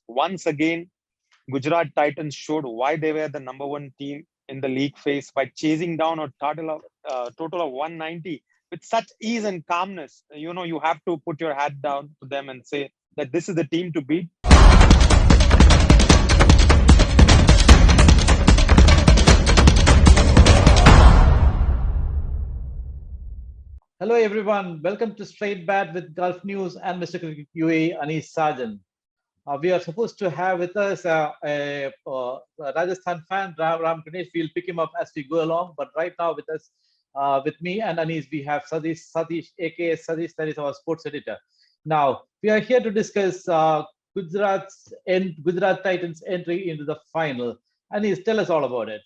Once again, Gujarat Titans showed why they were the number one team in the league phase by chasing down a total of 190 with such ease and calmness. You have to put your hat down to them and say that this is the team to beat. Hello, everyone. Welcome to Straight Bat with Gulf News and Mr. Cricket UAE Anis Sajan. We are supposed to have with us a Rajasthan fan, Ram Ganesh. We'll pick him up as we go along. But right now, with us, with me and Anis, we have Satish, aka Satish, that is our sports editor. Now, we are here to discuss Gujarat Titans entry into the final. Anis, tell us all about it.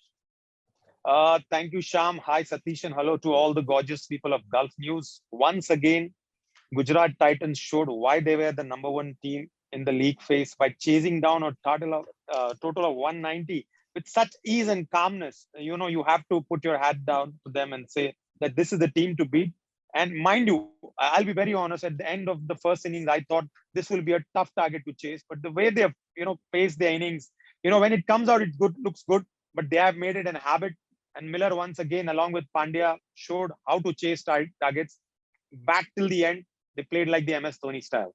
Thank you, Sham. Hi, Satish, and hello to all the gorgeous people of Gulf News. Once again, Gujarat Titans showed why they were the number one team in the league phase by chasing down a total of 190 with such ease and calmness. You have to put your hat down to them and say that this is the team to beat. And mind you, I'll be very honest, at the end of the first innings, I thought this will be a tough target to chase. But the way they have, paced their innings, when it comes out, it looks good, but they have made it a habit. And Miller, once again, along with Pandya, showed how to chase targets back till the end. They played like the MS Dhoni style.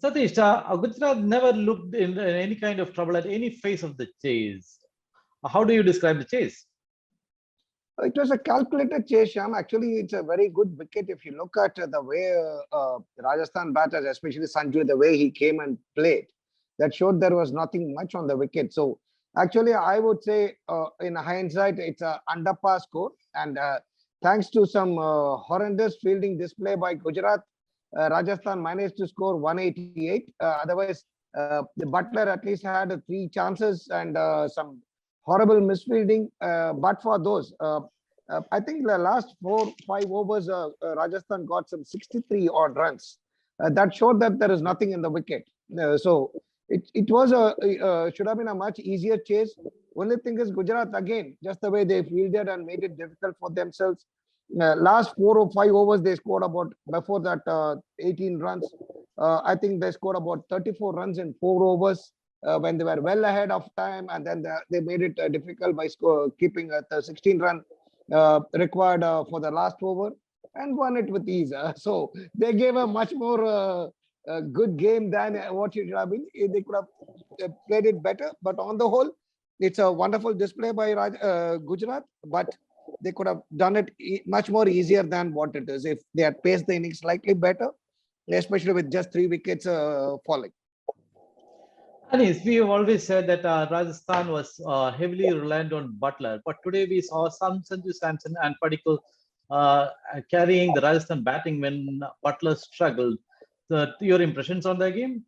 Satish, Gujarat never looked in any kind of trouble at any phase of the chase. How do you describe the chase? It was a calculated chase, Sham. Actually, it's a very good wicket. If you look at the way Rajasthan batters, especially Sanju, the way he came and played, that showed there was nothing much on the wicket. So actually, I would say in hindsight, it's an underpass score. And thanks to some horrendous fielding display by Gujarat, Rajasthan managed to score 188. Otherwise, the Butler at least had 3 chances and some horrible misfielding. But for those, I think the last 4-5 overs, Rajasthan got some 63 odd runs. That showed that there is nothing in the wicket. So it was should have been a much easier chase. Only thing is Gujarat, again, just the way they fielded and made it difficult for themselves. Last 4 or 5 overs, they scored about, before that, 18 runs. I think they scored about 34 runs in 4 overs when they were well ahead of time. And then they made it difficult by keeping the 16 run required for the last over and won it with ease. So they gave a much more good game than what it should have been. They could have played it better. But on the whole, it's a wonderful display by Gujarat. But they could have done it much more easier than what it is if they had paced the innings slightly better, especially with just 3 wickets falling. Anis, we have always said that Rajasthan was heavily reliant on Butler, but today we saw some Sanju Samson and Padikkal carrying the Rajasthan batting when Butler struggled. Your impressions on the game?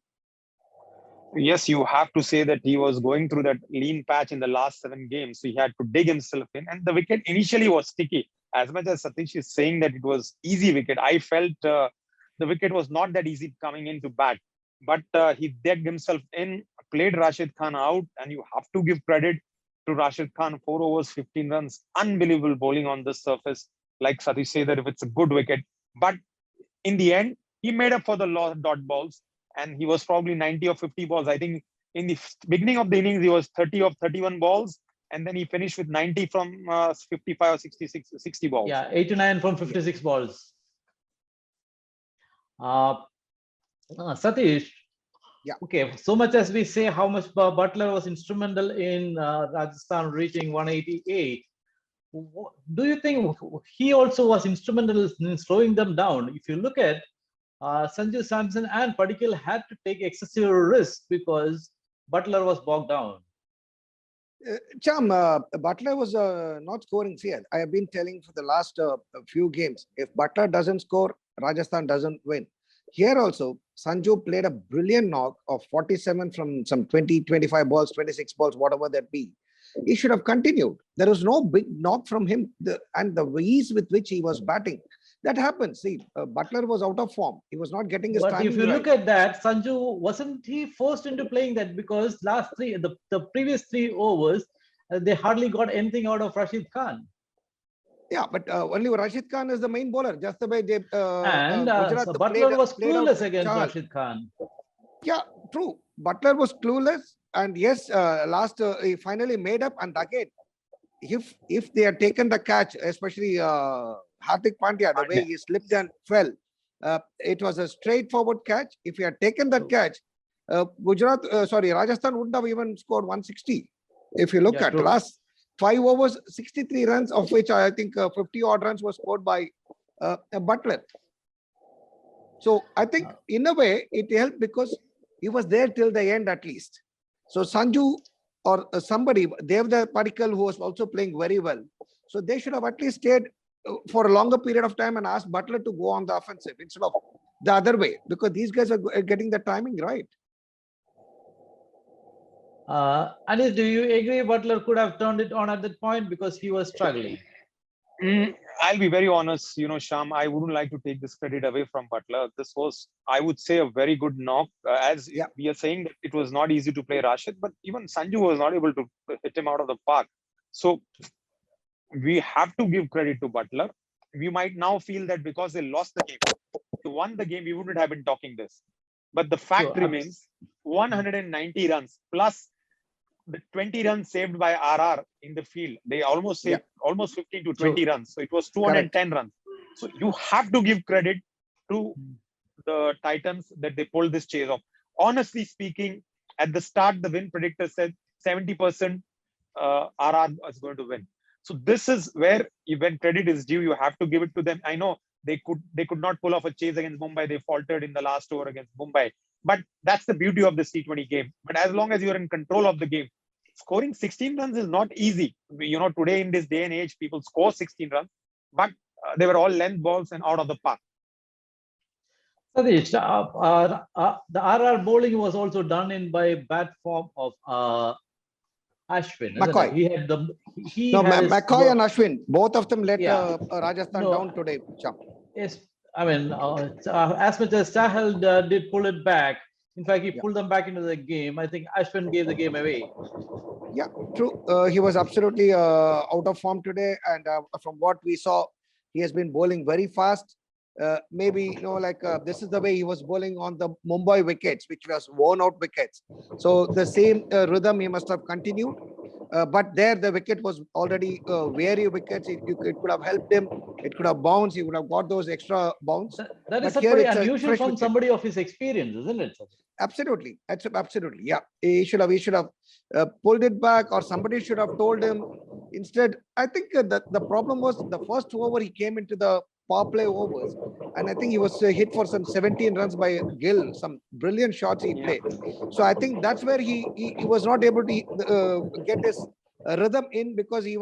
Yes, you have to say that he was going through that lean patch in the last 7 games. So he had to dig himself in. And the wicket initially was sticky. As much as Satish is saying that it was easy wicket, I felt the wicket was not that easy coming in to bat. But he dug himself in, played Rashid Khan out. And you have to give credit to Rashid Khan. 4 overs, 15 runs. Unbelievable bowling on this surface. Like Satish said, that if it's a good wicket. But in the end, he made up for the lost dot balls. And he was probably 90 or 50 balls. I think in the beginning of the innings, he was 30 of 31 balls. And then he finished with 90 from 55 or 60 balls. Yeah, 89 from 56 balls. Satish, yeah. Okay, so much as we say how much Butler was instrumental in Rajasthan reaching 188, do you think he also was instrumental in slowing them down? If you look at Sanju Samson and Padikkal had to take excessive risk because Butler was bogged down. Cham, Butler was not scoring. See, I have been telling for the last few games, if Butler doesn't score, Rajasthan doesn't win. Here also, Sanju played a brilliant knock of 47 from some 20, 25 balls, 26 balls, whatever that be. He should have continued. There was no big knock from him. And the ease with which he was batting, that happens. See, Butler was out of form. He was not getting his time. But if you look at that, Sanju, wasn't he forced into playing that because the previous 3 overs, they hardly got anything out of Rashid Khan. Yeah, but only Rashid Khan is the main bowler. Just the way they Butler was clueless against Rashid Khan. Yeah, True. Butler was clueless, and yes, last he finally made up. And again, if they had taken the catch, especially Hardik Pandya, the way he slipped and fell, it was a straightforward catch. If he had taken that catch, Rajasthan wouldn't have even scored 160. If you look Yeah, at true. last 5 overs, 63 runs, of which I think 50 odd runs were scored by Butler. So I think in a way it helped because he was there till the end at least. So Sanju or somebody, Devda Padikkal, who was also playing very well. So they should have at least stayed for a longer period of time and asked Butler to go on the offensive instead of the other way, because these guys are getting the timing right. Anis, do you agree Butler could have turned it on at that point because he was struggling? I'll be very honest, Sham, I wouldn't like to take this credit away from Butler. This was, I would say, a very good knock. As we are saying that it was not easy to play Rashid, but even Sanju was not able to hit him out of the park. So we have to give credit to Butler. We might now feel that because they lost the game, they won the game, we wouldn't have been talking this. But the fact remains, 190 runs plus the 20 runs saved by RR in the field. They almost saved almost 15 to 20 runs. So it was 210 runs. So you have to give credit to the Titans that they pulled this chase off. Honestly speaking, at the start, the win predictor said 70% RR is going to win. So this is where, when credit is due, you have to give it to them. I know they could not pull off a chase against Mumbai. They faltered in the last over against Mumbai. But that's the beauty of this T20 game. But as long as you're in control of the game, scoring 16 runs is not easy. Today in this day and age, people score 16 runs, but they were all length balls and out of the park. Satish, the RR bowling was also done in by bad form of Ashwin. McCoy. He had McCoy and Ashwin, both of them let Rajasthan down today. Yes, I mean, as much as Sahal did pull it back, in fact, he pulled them back into the game. I think Ashwin gave the game away. Yeah, true. He was absolutely out of form today. And from what we saw, he has been bowling very fast. Maybe, this is the way he was bowling on the Mumbai wickets, which was worn out wickets. So the same rhythm he must have continued. But there, the wicket was already weary wickets. It could have helped him. It could have bounced. He would have got those extra bounce. That is pretty unusual from somebody of his experience, isn't it? Absolutely. Absolutely. Yeah. He should have pulled it back, or somebody should have told him. Instead, I think the problem was the first over he came into the power play overs, and I think he was hit for some 17 runs by Gill, some brilliant shots he played. So I think that's where he was not able to get his rhythm in, because he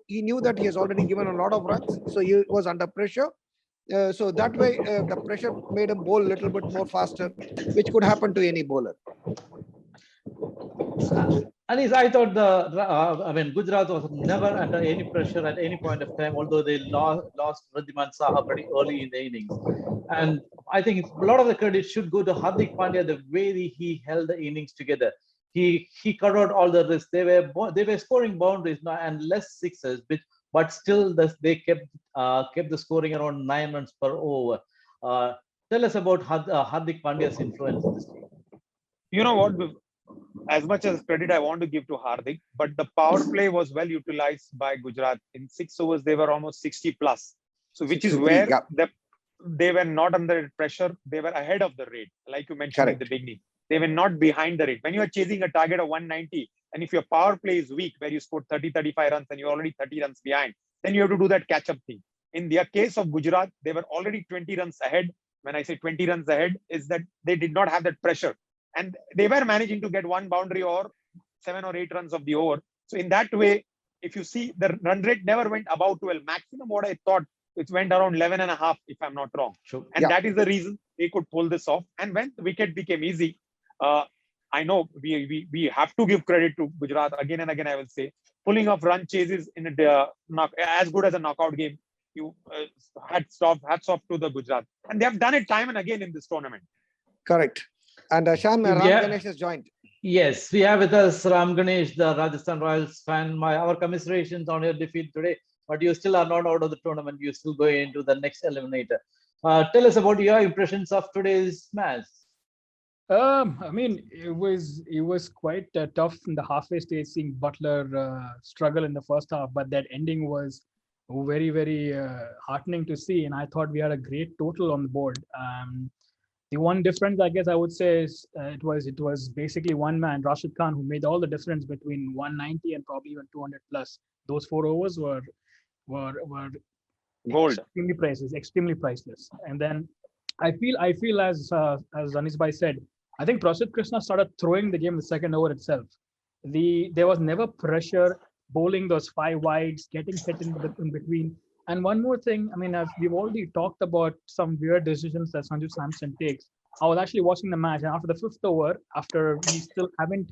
knew that he has already given a lot of runs, so he was under pressure. So that way, the pressure made him bowl a little bit more faster, which could happen to any bowler. Anis, I thought Gujarat was never under any pressure at any point of time, although they lost Wriddhiman Saha pretty early in the innings. And I think a lot of the credit should go to Hardik Pandya, the way he held the innings together. He covered all the risks. They were scoring boundaries and less sixes, but still they kept the scoring around 9 runs per over. Tell us about Hardik Pandya's influence in this team. You know what? As much as credit I want to give to Hardik, but the power play was well utilized by Gujarat. In 6 overs, they were almost 60 plus. So which is where they were not under pressure. They were ahead of the rate, like you mentioned in the beginning. They were not behind the rate. When you are chasing a target of 190, and if your power play is weak, where you scored 30, 35 runs and you're already 30 runs behind, then you have to do that catch-up thing. In the case of Gujarat, they were already 20 runs ahead. When I say 20 runs ahead, is that they did not have that pressure. And they were managing to get one boundary or 7 or 8 runs of the over. So in that way, if you see, the run rate never went above 12. Maximum what I thought, it went around 11 and a half, if I'm not wrong. Sure. And that is the reason they could pull this off. And when the wicket became easy, I know we have to give credit to Gujarat again and again. I will say, pulling off run chases in as good as a knockout game. You hats off to the Gujarat, and they have done it time and again in this tournament. Correct. And Sham, Ram Ganesh has joined. Yes, we have with us Ram Ganesh, the Rajasthan Royals fan. Our commiserations on your defeat today, but you still are not out of the tournament. You're still going into the next eliminator. Tell us about your impressions of today's match. I mean, it was quite tough in the halfway stage seeing Butler struggle in the first half, but that ending was very heartening to see. And I thought we had a great total on the board. The one difference, I guess, I would say is it was basically one man, Rashid Khan, who made all the difference between 190 and probably even 200 plus. Those 4 overs were Gold. extremely priceless. And then I feel as Anis Bhai said, I think Prasidh Krishna started throwing the game in the second over itself. There was never pressure bowling those five wides, getting hit in between. And one more thing, I mean, we've already talked about some weird decisions that Sanju Samson takes. I was actually watching the match, and after the fifth over, after we still haven't,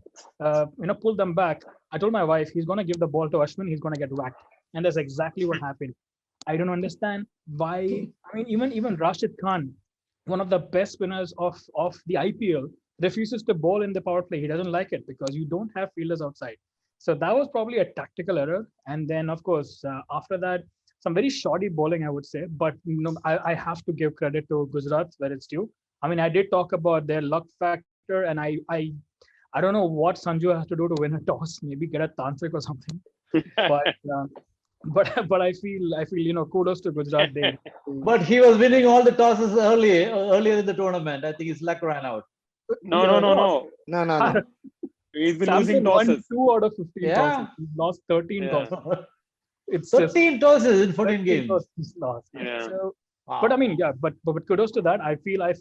pulled them back, I told my wife he's going to give the ball to Ashwin, he's going to get whacked, and that's exactly what happened. I don't understand why. I mean, even Rashid Khan, one of the best spinners of the IPL, refuses to bowl in the power play. He doesn't like it because you don't have fielders outside. So that was probably a tactical error. And then, of course, after that, some very shoddy bowling, I would say. But I have to give credit to Gujarat where it's due. I mean, I did talk about their luck factor, and I don't know what Sanju has to do to win a toss. Maybe get a tantric or something. But but I feel kudos to Gujarat. But he was winning all the tosses earlier in the tournament. I think his luck ran out. No. No, no, no. He's been Samson losing won tosses. 2 out of 15 Yeah. tosses. He's lost 13 Yeah. tosses. It's just 13 tosses in 14 13 games. tosses he's lost. Yeah. So, Wow. but I mean, yeah, but kudos to that. I feel it's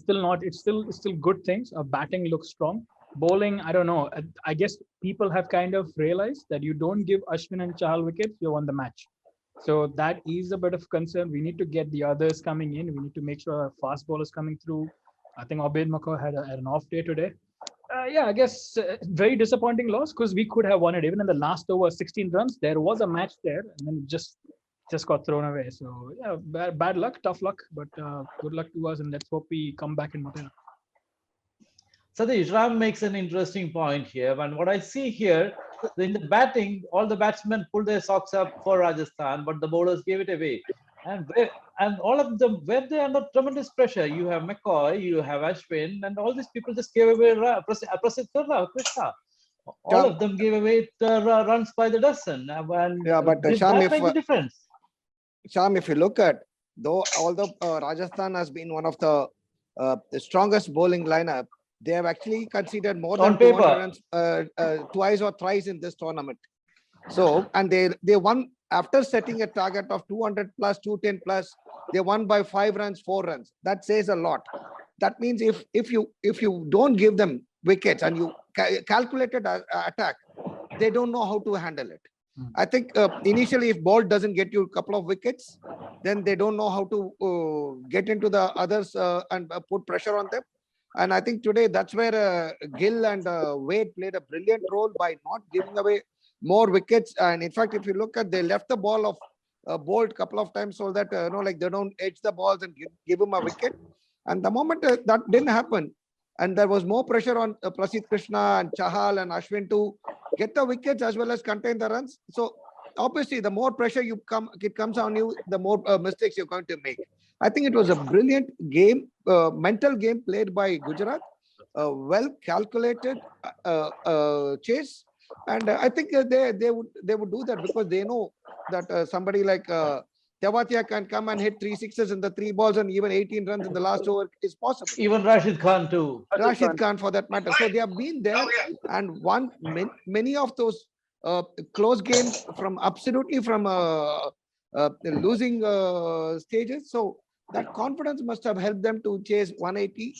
still not. It's still good things. Batting looks strong. Bowling, I don't know. I guess people have kind of realized that you don't give Ashwin and Chahal wickets, you won the match. So that is a bit of concern. We need to get the others coming in. We need to make sure our fast bowlers coming through. I think Abed Makar had an off day today. Yeah, I guess very disappointing loss because we could have won it even in the last over 16 runs. There was a match there, and then just got thrown away. So yeah, bad luck, tough luck, but good luck to us, and let's hope we come back in Motera. Satish, Ram makes an interesting point here. And what I see here, in the batting, all the batsmen pulled their socks up for Rajasthan, but the bowlers gave it away. And all of them, were they under tremendous pressure? You have McCoy, you have Ashwin, and all these people just gave away Prasidh Krishna. All of them gave away runs by the dozen. And Yeah, but did Sham, that make a difference? Sham, if you look at, though, although Rajasthan has been one of the strongest bowling lineup, they have actually conceded more On than 200 paper. runs twice or thrice in this tournament. So, and they won after setting a target of 200 plus, 210 plus. They won by 5 runs, 4 runs. That says a lot. That means if you don't give them wickets and you calculated attack, they don't know how to handle it. I think initially, if ball doesn't get you a couple of wickets, then they don't know how to get into the others and put pressure on them. And I think today that's where Gill and Wade played a brilliant role by not giving away more wickets. And in fact, if you look at, they left the ball of Bolt a couple of times so that like they don't edge the balls and give him a wicket. And the moment that didn't happen, and there was more pressure on Prasidh Krishna and Chahal and Ashwin to get the wickets as well as contain the runs. So obviously, the more pressure it comes on you, the more mistakes you're going to make. I think it was a brilliant game, mental game played by Gujarat, well calculated chase, and I think they would do that because they know that somebody like Tewatia can come and hit 3 sixes in the 3 balls and even 18 runs in the last over is possible. Even Rashid Khan too. Rashid Khan for that matter. So they have been there and won many of those close games from absolutely from losing stages. So that confidence must have helped them to chase 180.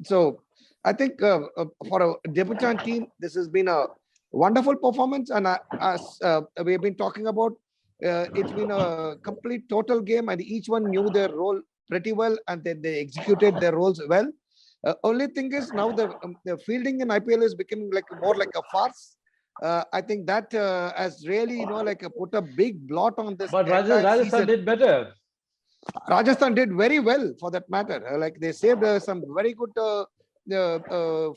So I think for a debutant team, this has been a wonderful performance. And as we have been talking about, it's been a complete total game and each one knew their role pretty well and then they executed their roles well. Only thing is now the fielding in IPL is becoming more like a farce. I think that has really, put a big blot on this. But Rajasthan did better. Rajasthan did very well for that matter. They saved some very good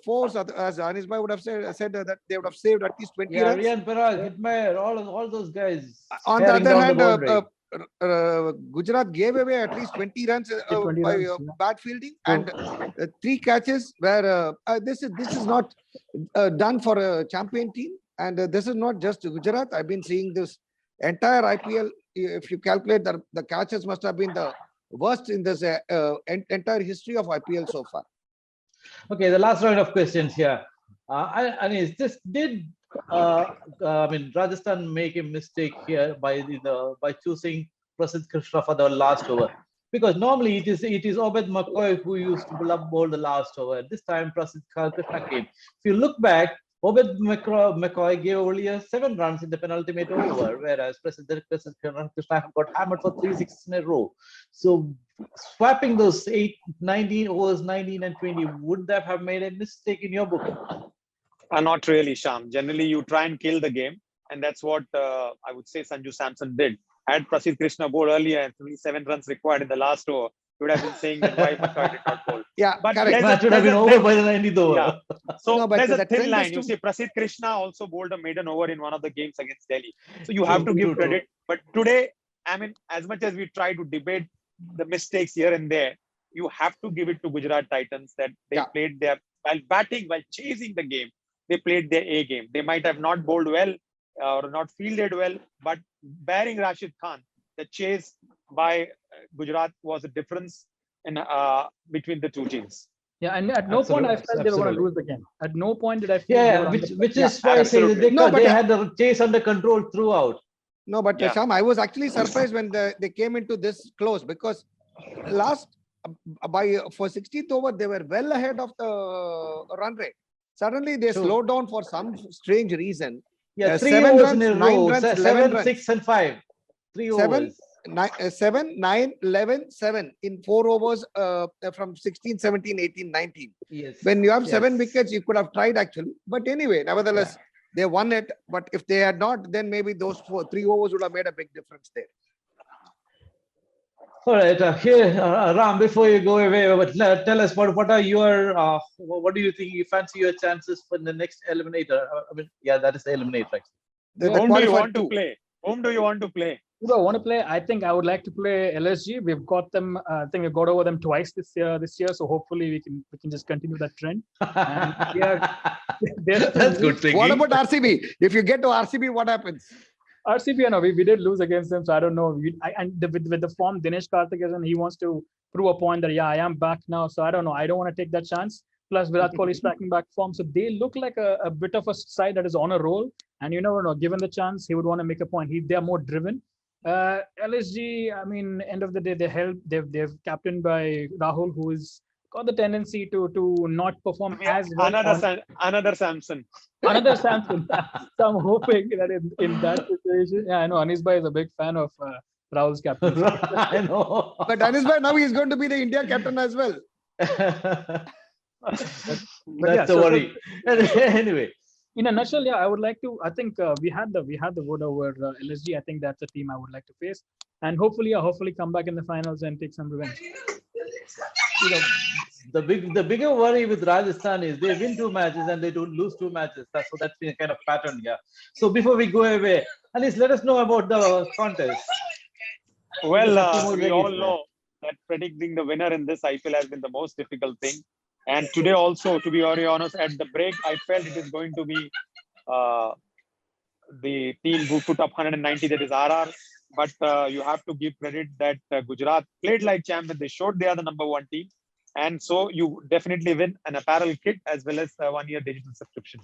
force, as Anis Bhai would have said that they would have saved at least 20 runs. Rian Parag, Hitmayer, all those guys. On the other hand, Gujarat gave away at least 20 runs 20 by runs, yeah. bad fielding, True. and 3 catches where this is not done for a champion team, and this is not just Gujarat. I've been seeing this entire IPL. If you calculate the catches must have been the worst in this entire history of IPL so far. Okay, the last round of questions here. Anis, Rajasthan make a mistake here by choosing Prasidh Krishna for the last over? Because normally it is Obed McCoy who used to bowl the last over. This time Prasidh Krishna came. If you look back, Obed McCoy gave only 7 runs in the penultimate over, whereas Prasidh Krishna got hammered for 3 sixes in a row. So swapping those 19 overs, 19 and 20, would that have made a mistake in your book? Not really, Sham. Generally, you try and kill the game, and that's what I would say Sanju Samson did. Had Prasidh Krishna bowled earlier and only 7 runs required in the last over, you would have been saying that why McCoy did not bowl. Yeah, But correct. Match would have been over by the 90th over. Yeah. So No, but there's a the thin trend is line. You to- see, Prasidh Krishna also bowled a maiden over in one of the games against Delhi. So you have to give credit. But today, I mean, as much as we try to debate the mistakes here and there, you have to give it to Gujarat Titans that they played their, while batting, while chasing the game, they played their A game. They might have not bowled well or not fielded well, but barring Rashid Khan, the chase by Gujarat was a difference in between the two teams. Yeah, and at no point I felt they were going to lose the game. At no point did I feel. Yeah, which is why I say that they had the chase under control throughout. No, but Sham, I was actually surprised when they came into this close, because for 16th over they were well ahead of the run rate. Suddenly they slowed down for some strange reason. Yeah, 3 7 overs runs, in a 9 row, runs, 7, 11 6 and 5. 3 overs. 7, 9, 11, 7 in 4 overs from 16, 17, 18, 19. Yes. When you have 7 wickets, you could have tried actually. But anyway, nevertheless, they won it. But if they had not, then maybe those 3 overs would have made a big difference there. All right, here, Ram, before you go away, tell us what are your, what do you think you fancy your chances for the next eliminator? I mean, yeah, that is the eliminator. Whom do you want to play? Whom do you want to play? Who do I want to play? I think I would like to play LSG. We've got them. I think we've got over them twice this year. So hopefully we can just continue that trend. That's good thinking. What about RCB? If you get to RCB, what happens? RCB, no, we did lose against them, so I don't know. With the form Dinesh Karthikeyan, he wants to prove a point that I am back now. So I don't know. I don't want to take that chance. Plus, Virat Kohli is tracking back form, so they look like a bit of a side that is on a roll. And you never know. Given the chance, he would want to make a point. They are more driven. LSG, I mean, end of the day, they've captained by Rahul, who is got the tendency to not perform as well. Another Samson. Another Samson. So I'm hoping that in that situation, I know Anis Bhai is a big fan of Rahul's captain. I know. But Anis Bhai, now he's going to be the India captain as well. That's the worry. Anyway. In a nutshell, I would like to. I think we had the vote over LSG. I think that's a team I would like to face, and hopefully come back in the finals and take some revenge. The bigger worry with Rajasthan is they win 2 matches and they don't lose 2 matches. That's been a kind of pattern here. So before we go away, Anis, let us know about the contest. Well, we all know that predicting the winner in this IPL has been the most difficult thing. And today also, to be very honest, at the break, I felt it is going to be the team who put up 190, that is RR. But you have to give credit that Gujarat played like champions. They showed they are the number 1 team. And so you definitely win an apparel kit as well as a 1-year digital subscription.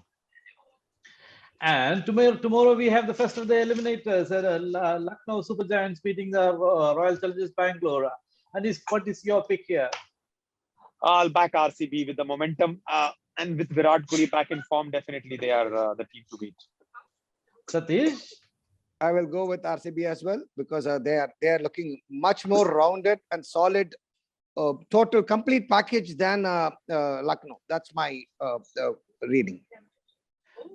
And tomorrow we have the first of the eliminators. Lucknow Super Giants beating the Royal Challengers Bangalore. And what is your pick here? I'll back RCB with the momentum, and with Virat Kohli back in form, definitely they are the team to beat. Satish? I will go with RCB as well, because they are looking much more rounded and solid, total complete package than Lucknow. That's my reading.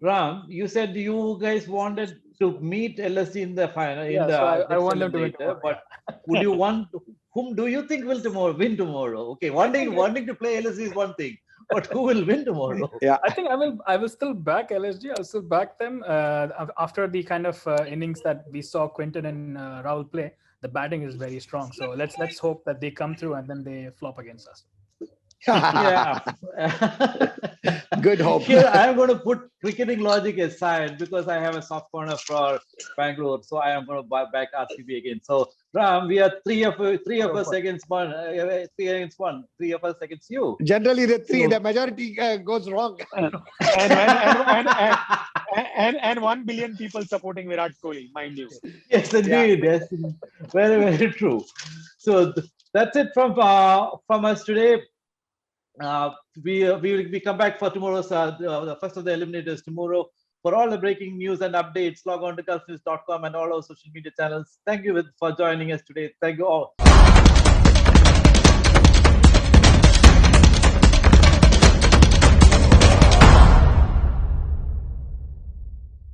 Ram, you said you guys wanted to meet LSG in the final. I want them to win tomorrow. But would you want? Whom do you think will win tomorrow? Okay, wanting to play LSG is one thing, but who will win tomorrow? Yeah, I think I will still back LSG. I'll still back them after the kind of innings that we saw Quinton and Rahul play. the batting is very strong. So let's hope that they come through and then they flop against us. Yeah. Good hope. Here I am going to put cricketing logic aside because I have a soft corner for Bangalore, so I am going to back RCB again. So Ram, we are three of us against one, 3 of us against you. Generally, So- the majority goes wrong. And 1 billion people supporting Virat Kohli, mind you. Yes, indeed. Yes, very, very true. So that's it from us today. We come back for tomorrow's the first of the eliminators tomorrow. For all the breaking news and updates, log on to gulfnews.com and all our social media channels. Thank you for joining us today. Thank you all.